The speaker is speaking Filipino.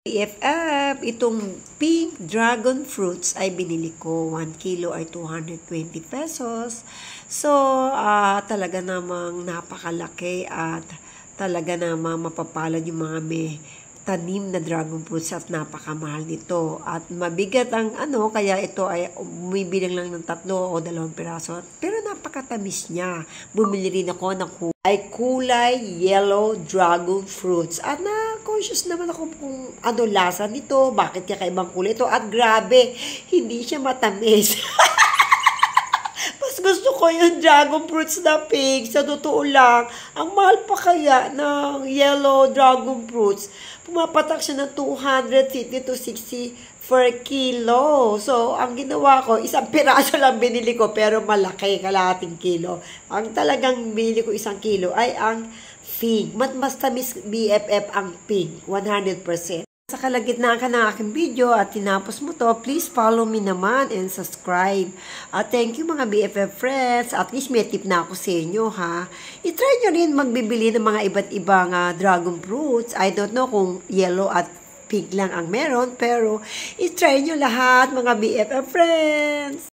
BFF, itong pink dragon fruits ay binili ko. 1 kilo ay 220 pesos. So, talaga namang napakalaki at talaga namang mapapalad yung mga may tanim na dragon fruits at napakamahal nito. At mabigat ang kaya ito ay bumibilang lang ng 3 o 2 piraso. Pero napakatamis niya. Bumili rin ako ng kulay yellow dragon fruits. At na-conscious naman ako kung ano lasa nito, bakit kakaibang kulay ito. At grabe, hindi siya matamis. Mas gusto ko yung dragon fruits na pink. Sa totoo lang, ang mahal pa kaya ng yellow dragon fruits. Pumapatak siya ng 250 to 60 per kilo. So, ang ginawa ko, isang piraso lang binili ko, pero malaki, kalahating kilo. Ang talagang binili ko 1 kilo ay ang pink. Mas tamis BFF ang pink, 100%. Sa kalagitnaan ka ng aking video at tinapos mo to, please follow me naman and subscribe. Thank you mga BFF friends. At least may tip na ako sa inyo ha. I-try nyo rin magbibili ng mga iba't ibang dragon fruits. I don't know kung yellow at pink lang ang meron, pero i-try nyo lahat mga BFF friends.